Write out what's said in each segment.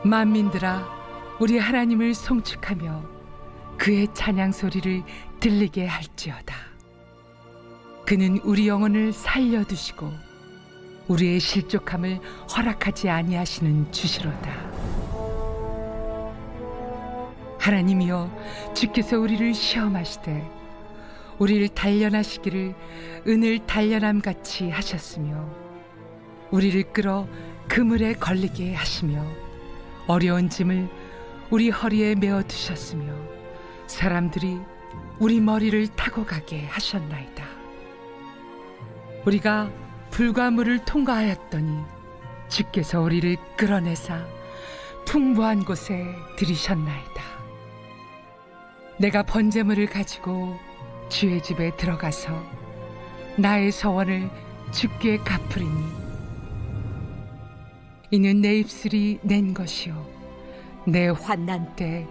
만민들아, 우리 하나님을 송축하며 그의 찬양 소리를 들리게 할지어다. 그는 우리 영혼을 살려두시고 우리의 실족함을 허락하지 아니하시는 주시로다. 하나님이여, 주께서 우리를 시험하시되 우리를 단련하시기를 은을 단련함 같이 하셨으며 우리를 끌어 그물에 걸리게 하시며 어려운 짐을 우리 허리에 메어 두셨으며 사람들이 우리 머리를 타고 가게 하셨나이다. 우리가 불과 물을 통과하였더니 주께서 우리를 끌어내사 풍부한 곳에 들이셨나이다. 내가 번제물을 가지고 주의 집에 들어가서 나의 서원을 주께 갚으리니 이는 내 입술이 낸 것이요 내 환난 때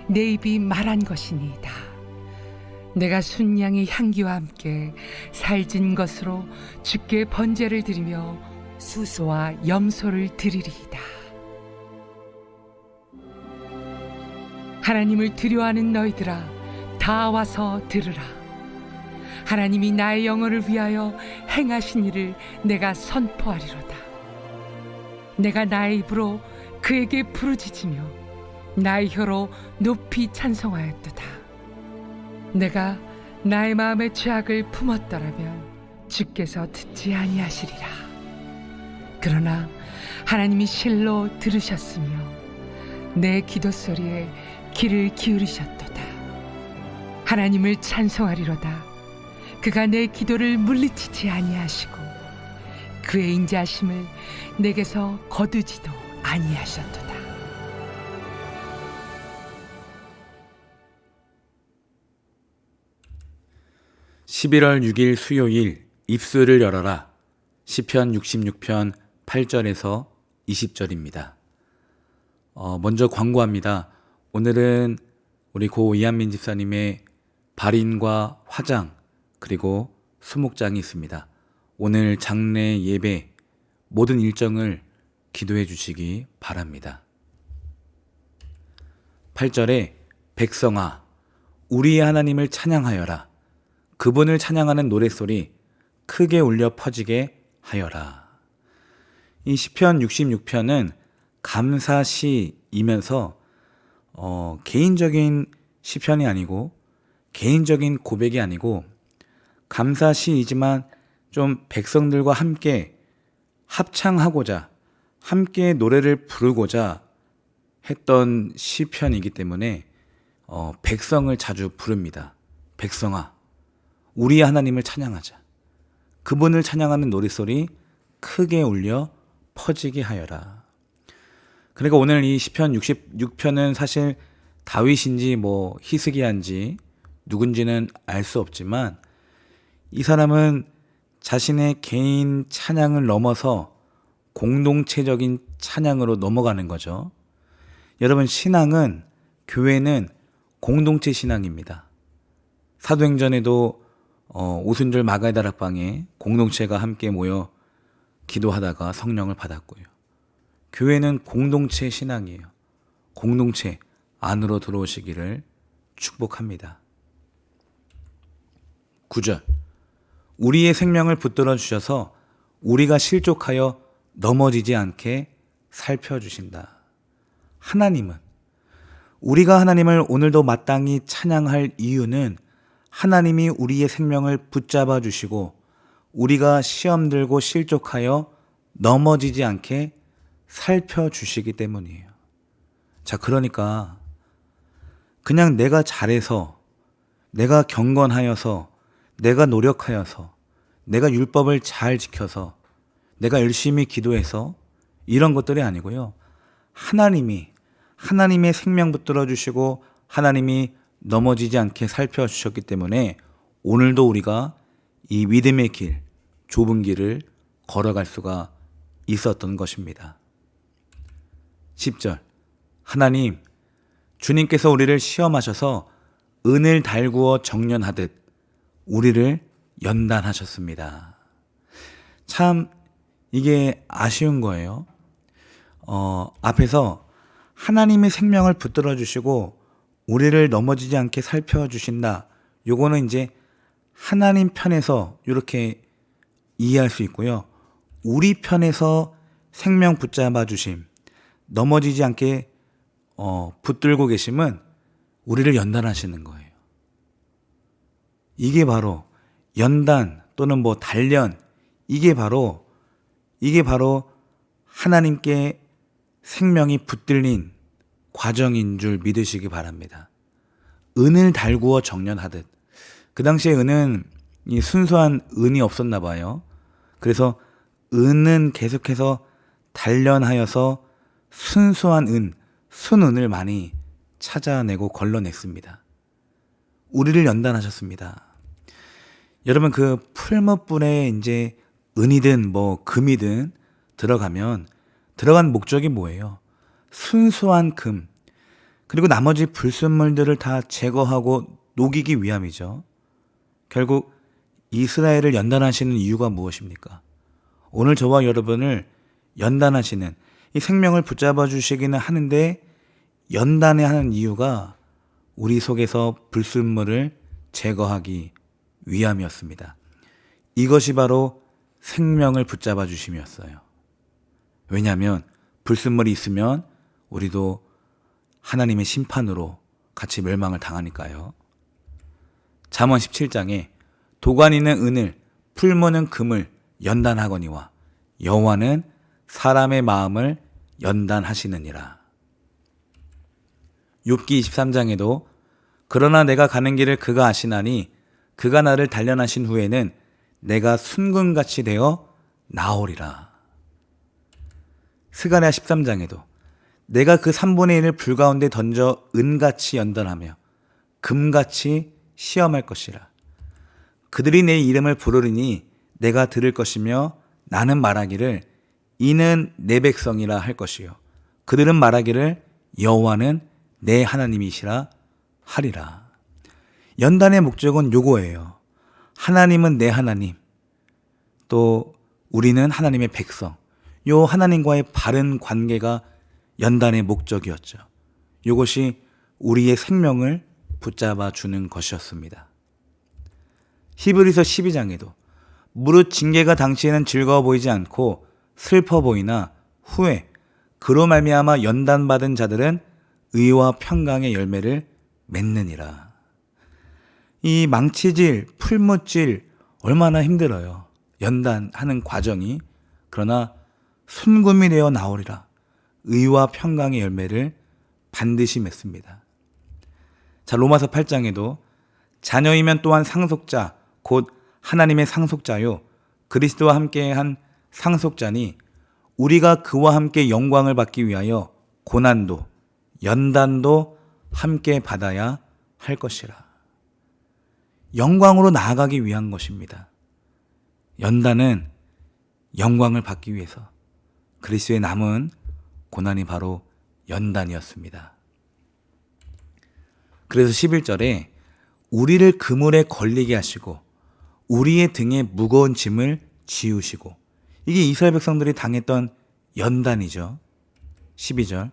내 입이 말한 것이니이다. 내가 순양의 향기와 함께 살진 것으로 주께 번제를 드리며 수소와 염소를 드리리이다. 하나님을 두려워하는 너희들아, 다 와서 들으라. 하나님이 나의 영혼을 위하여 행하신 일을 내가 선포하리로다. 내가 나의 입으로 그에게 부르짖으며 나의 혀로 높이 찬송하였도다. 내가 나의 마음의 죄악을 품었더라면 주께서 듣지 아니하시리라. 그러나 하나님이 실로 들으셨으며 내 기도 소리에 귀를 기울이셨도다. 하나님을 찬송하리로다. 그가 내 기도를 물리치지 아니하시고 그의 인자하심을 내게서 거두지도 아니하셨도다. 11월 6일 수요일 입술을 열어라. 시편 66편 8절에서 20절입니다. 먼저 광고합니다. 오늘은 우리 고 이한민 집사님의 발인과 화장 그리고 수목장이 있습니다. 오늘 장례 예배 모든 일정을 기도해 주시기 바랍니다. 8절에 백성아 우리의 하나님을 찬양하여라. 그분을 찬양하는 노랫소리 크게 울려 퍼지게 하여라. 이 시편 66편은 감사시이면서 개인적인 시편이 아니고 개인적인 고백이 아니고 감사시이지만 좀 백성들과 함께 합창하고자 함께 노래를 부르고자 했던 시편이기 때문에 백성을 자주 부릅니다. 백성아 우리 하나님을 찬양하자. 그분을 찬양하는 노랫소리 크게 울려 퍼지게 하여라. 그러니까 오늘 이 시편 66편은 사실 다윗인지 히스기야인지 누군지는 알 수 없지만 이 사람은 자신의 개인 찬양을 넘어서 공동체적인 찬양으로 넘어가는 거죠. 여러분, 신앙은, 교회는 공동체 신앙입니다. 사도행전에도 오순절 마가의 다락방에 공동체가 함께 모여 기도하다가 성령을 받았고요. 교회는 공동체 신앙이에요. 공동체 안으로 들어오시기를 축복합니다. 9절 우리의 생명을 붙들어 주셔서 우리가 실족하여 넘어지지 않게 살펴주신다. 하나님은 우리가 하나님을 오늘도 마땅히 찬양할 이유는 하나님이 우리의 생명을 붙잡아 주시고 우리가 시험 들고 실족하여 넘어지지 않게 살펴주시기 때문이에요. 자, 그러니까 그냥 내가 잘해서, 내가 경건하여서, 내가 노력하여서, 내가 율법을 잘 지켜서, 내가 열심히 기도해서 이런 것들이 아니고요. 하나님의 생명 붙들어 주시고 하나님이 넘어지지 않게 살펴주셨기 때문에 오늘도 우리가 이 믿음의 길, 좁은 길을 걸어갈 수가 있었던 것입니다. 10절 하나님, 주님께서 우리를 시험하셔서 은을 달구어 정련하듯 우리를 연단하셨습니다. 참 이게 아쉬운 거예요. 앞에서 하나님의 생명을 붙들어 주시고 우리를 넘어지지 않게 살펴주신다. 요거는 이제 하나님 편에서 이렇게 이해할 수 있고요. 우리 편에서 생명 붙잡아 주심, 넘어지지 않게 붙들고 계심은 우리를 연단하시는 거예요. 이게 바로 연단 또는 뭐 단련, 이게 바로 하나님께 생명이 붙들린 과정인 줄 믿으시기 바랍니다. 은을 달구어 정련하듯. 그 당시에 은은 이 순수한 은이 없었나 봐요. 그래서 은은 계속해서 단련하여서 순수한 은, 순은을 많이 찾아내고 걸러냈습니다. 우리를 연단하셨습니다. 여러분, 그 풀무불에 이제 은이든 뭐 금이든 들어간 목적이 뭐예요? 순수한 금, 그리고 나머지 불순물들을 다 제거하고 녹이기 위함이죠. 결국 이스라엘을 연단하시는 이유가 무엇입니까? 오늘 저와 여러분을 연단하시는, 이 생명을 붙잡아 주시기는 하는데 연단해 하는 이유가 우리 속에서 불순물을 제거하기 위함이었습니다. 이것이 바로 생명을 붙잡아 주심이었어요. 왜냐하면 불순물이 있으면 우리도 하나님의 심판으로 같이 멸망을 당하니까요. 잠언 17장에 도가니는 은을, 풀무는 금을 연단하거니와 여호와는 사람의 마음을 연단하시느니라. 욥기 23장에도 그러나 내가 가는 길을 그가 아시나니 그가 나를 단련하신 후에는 내가 순금같이 되어 나오리라. 스가랴 13장에도 내가 그 3분의 1을 불 가운데 던져 은같이 연단하며 금같이 시험할 것이라. 그들이 내 이름을 부르리니 내가 들을 것이며 나는 말하기를 이는 내 백성이라 할 것이요 그들은 말하기를 여호와는 내 하나님이시라 하리라. 연단의 목적은 요거예요. 하나님은 내 하나님, 또 우리는 하나님의 백성. 요 하나님과의 바른 관계가 연단의 목적이었죠. 이것이 우리의 생명을 붙잡아 주는 것이었습니다. 히브리서 12장에도 무릇 징계가 당시에는 즐거워 보이지 않고 슬퍼 보이나 후에 그로 말미암아 연단받은 자들은 의와 평강의 열매를 맺느니라. 이 망치질, 풀무질 얼마나 힘들어요. 연단하는 과정이. 그러나 순금이 되어 나오리라. 의와 평강의 열매를 반드시 맺습니다. 자, 로마서 8장에도 자녀이면 또한 상속자, 곧 하나님의 상속자요 그리스도와 함께한 상속자니 우리가 그와 함께 영광을 받기 위하여 고난도, 연단도 함께 받아야 할 것이라. 영광으로 나아가기 위한 것입니다. 연단은 영광을 받기 위해서. 그리스도의 남은 고난이 바로 연단이었습니다. 그래서 11절에 우리를 그물에 걸리게 하시고 우리의 등에 무거운 짐을 지우시고, 이게 이스라엘 백성들이 당했던 연단이죠. 12절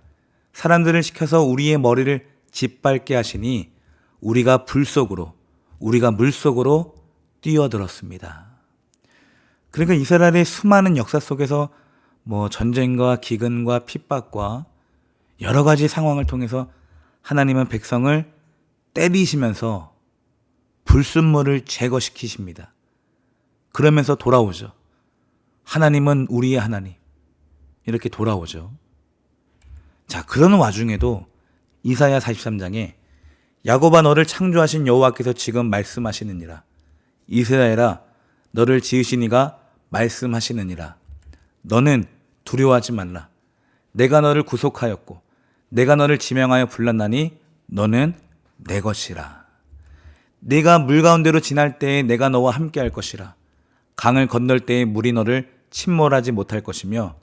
사람들을 시켜서 우리의 머리를 짓밟게 하시니 우리가 물속으로 뛰어들었습니다. 그러니까 이스라엘의 수많은 역사 속에서 뭐 전쟁과 기근과 핍박과 여러 가지 상황을 통해서 하나님은 백성을 때리시면서 불순물을 제거시키십니다. 그러면서 돌아오죠. 하나님은 우리의 하나님. 이렇게 돌아오죠. 자, 그러는 와중에도 이사야 43장에 야곱아 너를 창조하신 여호와께서 지금 말씀하시느니라. 이스라엘아 너를 지으신 이가 말씀하시느니라. 너는 두려워하지 말라. 내가 너를 구속하였고 내가 너를 지명하여 불렀나니 너는 내 것이라. 네가 물 가운데로 지날 때에 내가 너와 함께 할 것이라. 강을 건널 때에 물이 너를 침몰하지 못할 것이며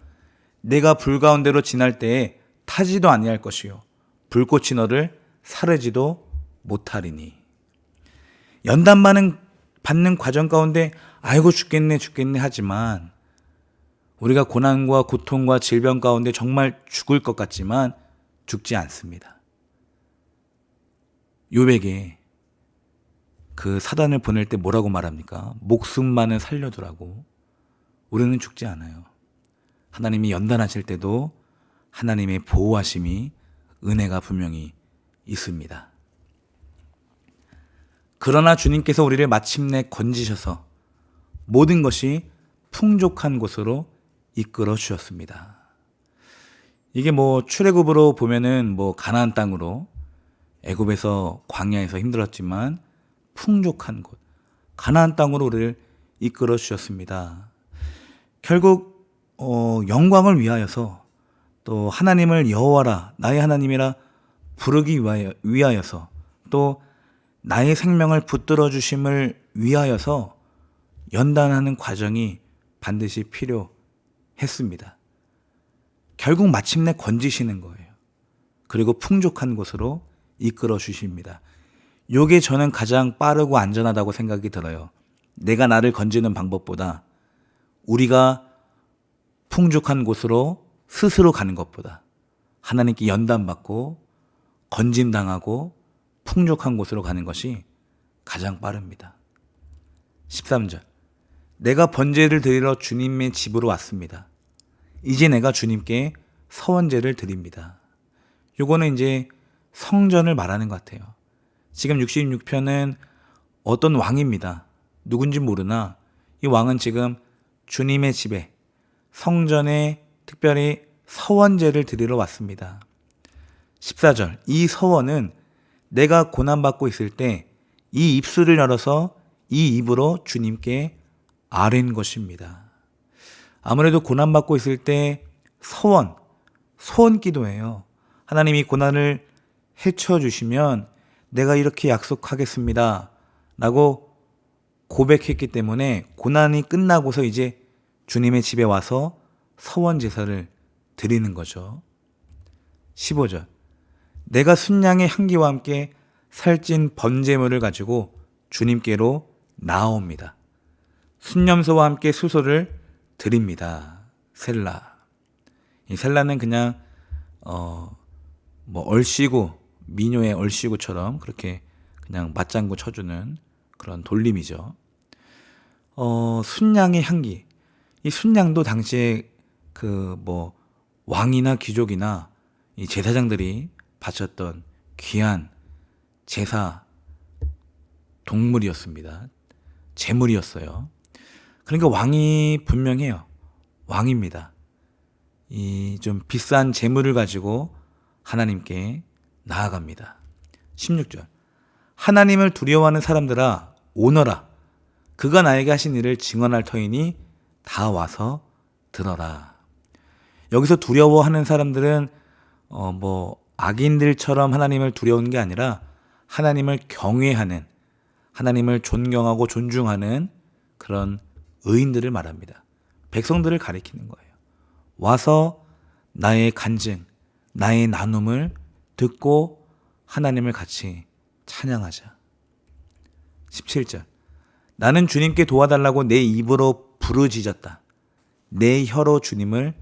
네가 불 가운데로 지날 때에 타지도 아니할 것이요 불꽃이 너를 사르지도 못하리니. 연단 받는 과정 가운데 아이고 죽겠네 하지만, 우리가 고난과 고통과 질병 가운데 정말 죽을 것 같지만 죽지 않습니다. 욥에게 그 사단을 보낼 때 뭐라고 말합니까? 목숨만은 살려두라고. 우리는 죽지 않아요. 하나님이 연단하실 때도 하나님의 보호하심이, 은혜가 분명히 있습니다. 그러나 주님께서 우리를 마침내 건지셔서 모든 것이 풍족한 곳으로 이끌어 주셨습니다. 이게 출애굽으로 보면은 가나안 땅으로, 애굽에서 광야에서 힘들었지만 풍족한 곳, 가나안 땅으로 우리를 이끌어 주셨습니다. 결국 영광을 위하여서, 또 하나님을 여호와라 나의 하나님이라 부르기 위하여서, 또 나의 생명을 붙들어 주심을 위하여서 연단하는 과정이 반드시 필요했습니다. 결국 마침내 건지시는 거예요. 그리고 풍족한 곳으로 이끌어 주십니다. 요게 저는 가장 빠르고 안전하다고 생각이 들어요. 내가 나를 건지는 방법보다 우리가 풍족한 곳으로 스스로 가는 것보다 하나님께 연단받고 건짐당하고 풍족한 곳으로 가는 것이 가장 빠릅니다. 13절. 내가 번제를 드리러 주님의 집으로 왔습니다. 이제 내가 주님께 서원제를 드립니다. 요거는 이제 성전을 말하는 것 같아요. 지금 66편은 어떤 왕입니다. 누군지 모르나 이 왕은 지금 주님의 집에, 성전에 특별히 서원제를 드리러 왔습니다. 14절. 이 서원은 내가 고난받고 있을 때 이 입술을 열어서 이 입으로 주님께 아뢰는 것입니다. 아무래도 고난받고 있을 때 소원 기도예요. 하나님이 고난을 헤쳐주시면 내가 이렇게 약속하겠습니다 라고 고백했기 때문에 고난이 끝나고서 이제 주님의 집에 와서 서원 제사를 드리는 거죠. 15절. 내가 순양의 향기와 함께 살찐 번제물을 가지고 주님께로 나아옵니다. 순념소와 함께 수소를 드립니다. 셀라. 이 셀라는 그냥 얼씨구, 미녀의 얼씨구처럼 그렇게 그냥 맞장구 쳐주는 그런 돌림이죠. 순양의 향기. 이 순양도 당시에 왕이나 귀족이나 이 제사장들이 바쳤던 귀한 제사 동물이었습니다. 제물이었어요. 그러니까 왕이 분명해요. 왕입니다. 이 좀 비싼 제물을 가지고 하나님께 나아갑니다. 16절. 하나님을 두려워하는 사람들아 오너라. 그가 나에게 하신 일을 증언할 터이니 다 와서 들어라. 여기서 두려워하는 사람들은 악인들처럼 하나님을 두려운 게 아니라 하나님을 경외하는, 하나님을 존경하고 존중하는 그런 의인들을 말합니다. 백성들을 가리키는 거예요. 와서 나의 간증, 나의 나눔을 듣고 하나님을 같이 찬양하자. 17절. 나는 주님께 도와달라고 내 입으로 부르짖었다. 내 혀로 주님을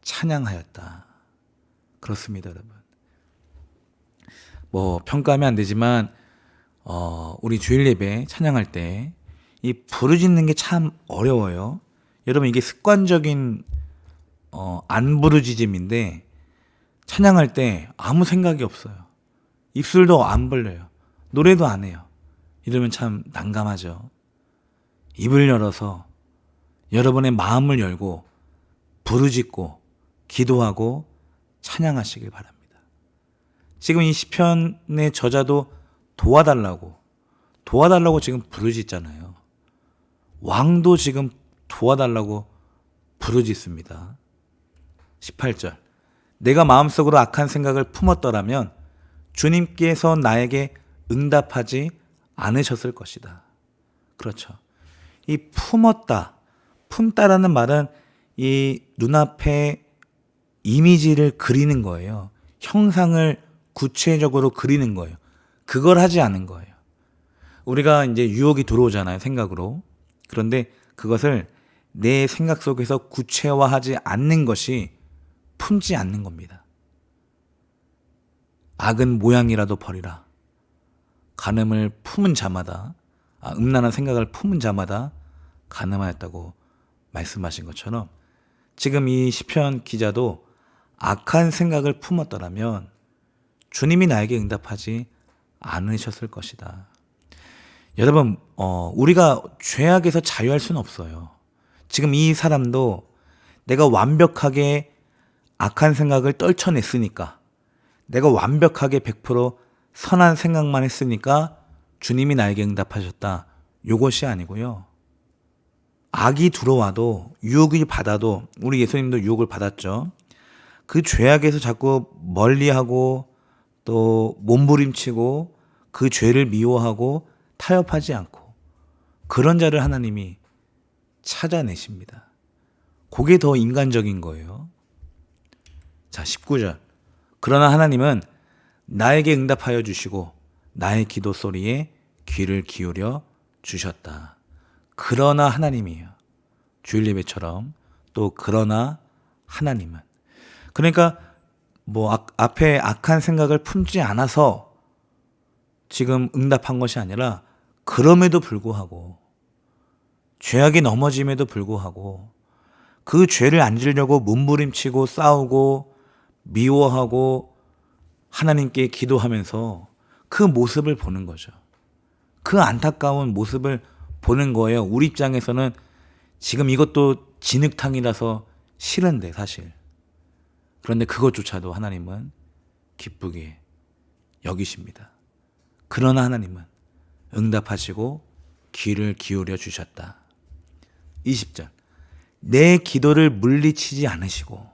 찬양하였다. 그렇습니다, 여러분. 평가하면 안 되지만 우리 주일 예배 찬양할 때 이 부르짖는 게 참 어려워요. 여러분 이게 습관적인 안 부르짖음인데 찬양할 때 아무 생각이 없어요. 입술도 안 벌려요. 노래도 안 해요. 이러면 참 난감하죠. 입을 열어서 여러분의 마음을 열고 부르짖고 기도하고 찬양하시길 바랍니다. 지금 이 시편의 저자도 도와달라고 지금 부르짖잖아요. 왕도 지금 도와달라고 부르짖습니다. 18절. 내가 마음속으로 악한 생각을 품었더라면 주님께서 나에게 응답하지 않으셨을 것이다. 그렇죠. 이 품다라는 말은 이 눈앞에 이미지를 그리는 거예요. 형상을 구체적으로 그리는 거예요. 그걸 하지 않은 거예요. 우리가 이제 유혹이 들어오잖아요, 생각으로. 그런데 그것을 내 생각 속에서 구체화하지 않는 것이 품지 않는 겁니다. 악은 모양이라도 버리라. 간음을 품은 자마다, 음란한 생각을 품은 자마다 간음하였다고 말씀하신 것처럼 지금 이 시편 기자도 악한 생각을 품었더라면 주님이 나에게 응답하지 않으셨을 것이다. 여러분, 우리가 죄악에서 자유할 수는 없어요. 지금 이 사람도 내가 완벽하게 악한 생각을 떨쳐냈으니까, 내가 완벽하게 100% 선한 생각만 했으니까 주님이 나에게 응답하셨다. 이것이 아니고요. 악이 들어와도, 유혹이 받아도, 우리 예수님도 유혹을 받았죠. 그 죄악에서 자꾸 멀리하고 또 몸부림치고 그 죄를 미워하고 타협하지 않고 그런 자를 하나님이 찾아내십니다. 그게 더 인간적인 거예요. 자, 19절. 그러나 하나님은 나에게 응답하여 주시고 나의 기도 소리에 귀를 기울여 주셨다. 그러나 하나님이에요. 주일 예배처럼 또 그러나 하나님은. 그러니까 뭐 앞에 악한 생각을 품지 않아서 지금 응답한 것이 아니라 그럼에도 불구하고 죄악이 넘어짐에도 불구하고 그 죄를 안 지려고 몸부림치고 싸우고 미워하고 하나님께 기도하면서 그 모습을 보는 거죠. 그 안타까운 모습을 보는 거예요. 우리 입장에서는 지금 이것도 진흙탕이라서 싫은데 사실. 그런데 그것조차도 하나님은 기쁘게 여기십니다. 그러나 하나님은 응답하시고 귀를 기울여 주셨다. 20절. 내 기도를 물리치지 않으시고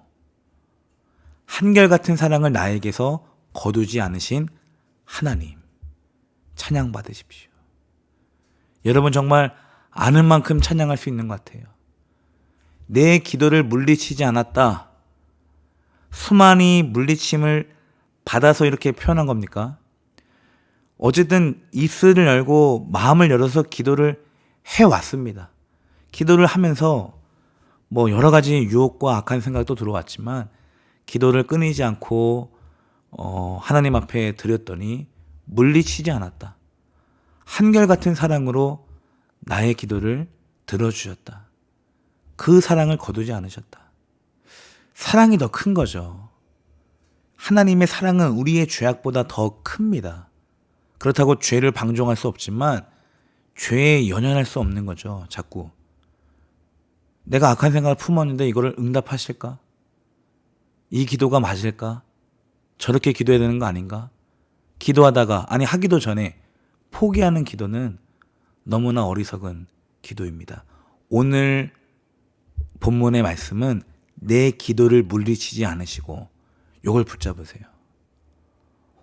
한결같은 사랑을 나에게서 거두지 않으신 하나님 찬양 받으십시오. 여러분 정말 아는 만큼 찬양할 수 있는 것 같아요. 내 기도를 물리치지 않았다. 수많이 물리침을 받아서 이렇게 표현한 겁니까? 어쨌든 입술을 열고 마음을 열어서 기도를 해왔습니다. 기도를 하면서 뭐 여러 가지 유혹과 악한 생각도 들어왔지만 기도를 끊이지 않고 하나님 앞에 드렸더니 물리치지 않았다. 한결같은 사랑으로 나의 기도를 들어주셨다. 그 사랑을 거두지 않으셨다. 사랑이 더 큰 거죠. 하나님의 사랑은 우리의 죄악보다 더 큽니다. 그렇다고 죄를 방종할 수 없지만 죄에 연연할 수 없는 거죠. 자꾸 내가 악한 생각을 품었는데 이거를 응답하실까? 이 기도가 맞을까? 저렇게 기도해야 되는 거 아닌가? 기도하다가 하기도 전에 포기하는 기도는 너무나 어리석은 기도입니다. 오늘 본문의 말씀은 내 기도를 물리치지 않으시고 이걸 붙잡으세요.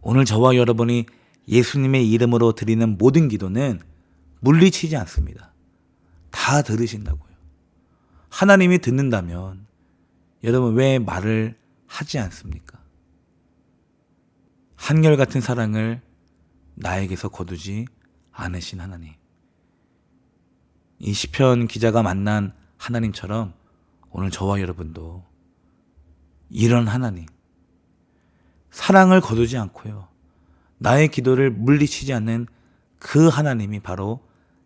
오늘 저와 여러분이 예수님의 이름으로 드리는 모든 기도는 물리치지 않습니다. 다 들으신다고요. 하나님이 듣는다면 여러분 왜 말을 하지 않습니까? 한결같은 사랑을 나에게서 거두지 않으신 하나님. 이 시편 기자가 만난 하나님처럼 오늘 저와 여러분도 이런 하나님, 사랑을 거두지 않고요. 나의 기도를 물리치지 않는 그 하나님이 바로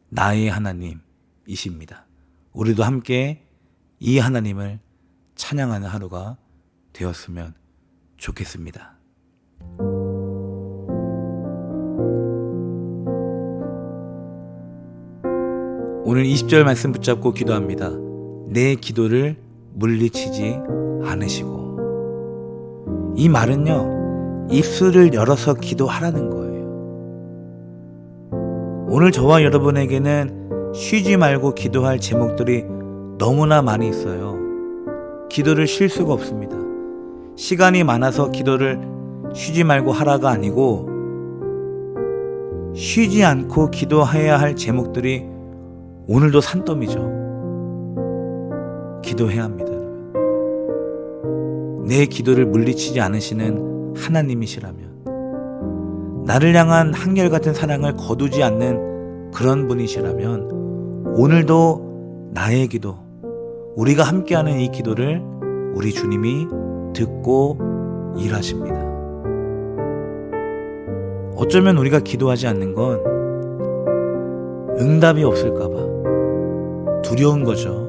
나의 하나님이십니다. 우리도 함께 이 하나님을 찬양하는 하루가 되었으면 좋겠습니다. 오늘 20절 말씀 붙잡고 기도합니다. 내 기도를 물리치지 않으시고. 이 말은요, 입술을 열어서 기도하라는 거예요. 오늘 저와 여러분에게는 쉬지 말고 기도할 제목들이 너무나 많이 있어요. 기도를 쉴 수가 없습니다. 시간이 많아서 기도를 쉬지 말고 하라가 아니고 쉬지 않고 기도해야 할 제목들이 오늘도 산더미죠. 기도해야 합니다. 내 기도를 물리치지 않으시는 하나님이시라면, 나를 향한 한결같은 사랑을 거두지 않는 그런 분이시라면 오늘도 나의 기도, 우리가 함께하는 이 기도를 우리 주님이 듣고 일하십니다. 어쩌면 우리가 기도하지 않는 건 응답이 없을까봐 두려운 거죠.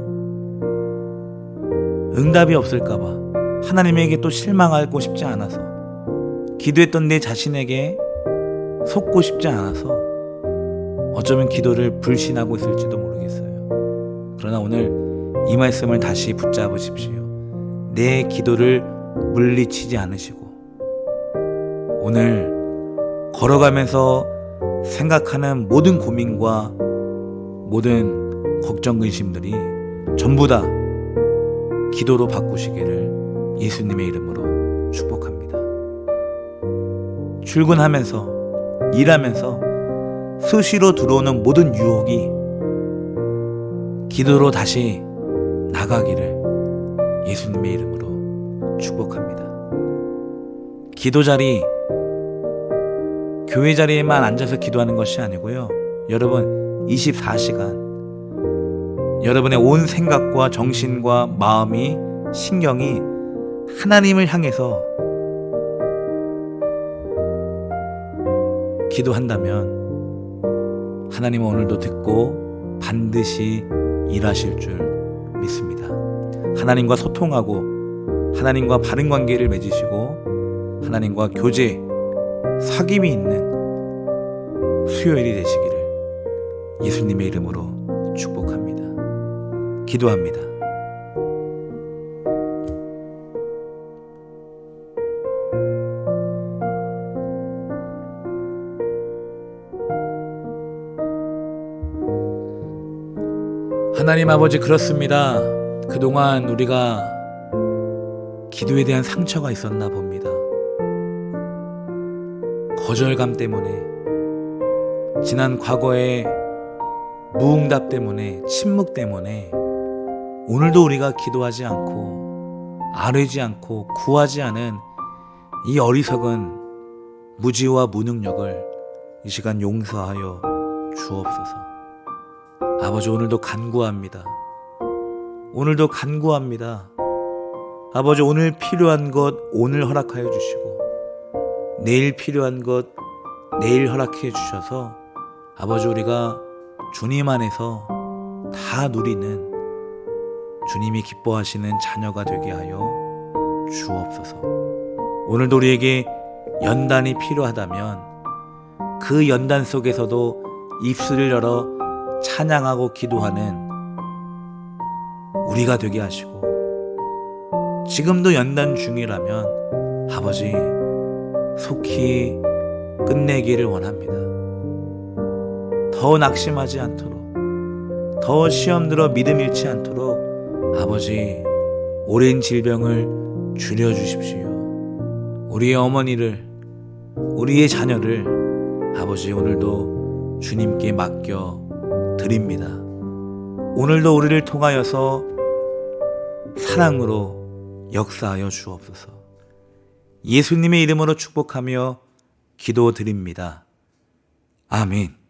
응답이 없을까봐 하나님에게 또 실망하고 싶지 않아서 기도했던 내 자신에게 속고 싶지 않아서 어쩌면 기도를 불신하고 있을지도 모르겠어요. 그러나 오늘 이 말씀을 다시 붙잡으십시오. 내 기도를 물리치지 않으시고 오늘 걸어가면서 생각하는 모든 고민과 모든 걱정 근심들이 전부 다 기도로 바꾸시기를 예수님의 이름으로 축복합니다. 출근하면서 일하면서 수시로 들어오는 모든 유혹이 기도로 다시 나가기를 예수님의 이름으로 축복합니다. 기도 자리, 교회 자리에만 앉아서 기도하는 것이 아니고요. 여러분 24시간 여러분의 온 생각과 정신과 마음이 신경이 하나님을 향해서 기도한다면 하나님은 오늘도 듣고 반드시 일하실 줄 믿습니다. 하나님과 소통하고 하나님과 바른 관계를 맺으시고 하나님과 교제, 사귐이 있는 수요일이 되시기를 예수님의 이름으로 축복합니다. 기도합니다. 하나님 아버지, 그렇습니다. 그동안 우리가 기도에 대한 상처가 있었나 봅니다. 거절감 때문에, 지난 과거의 무응답 때문에, 침묵 때문에 오늘도 우리가 기도하지 않고 아뢰지 않고 구하지 않은 이 어리석은 무지와 무능력을 이 시간 용서하여 주옵소서. 아버지, 오늘도 간구합니다. 오늘도 간구합니다. 아버지, 오늘 필요한 것 오늘 허락하여 주시고 내일 필요한 것 내일 허락해 주셔서 아버지, 우리가 주님 안에서 다 누리는 주님이 기뻐하시는 자녀가 되게 하여 주옵소서. 오늘도 우리에게 연단이 필요하다면 그 연단 속에서도 입술을 열어 찬양하고 기도하는 우리가 되게 하시고, 지금도 연단 중이라면 아버지 속히 끝내기를 원합니다. 더 낙심하지 않도록, 더 시험 들어 믿음 잃지 않도록 아버지 오랜 질병을 줄여주십시오. 우리의 어머니를, 우리의 자녀를 아버지 오늘도 주님께 맡겨 드립니다. 오늘도 우리를 통하여서 사랑으로 역사하여 주옵소서. 예수님의 이름으로 축복하며 기도드립니다. 아멘.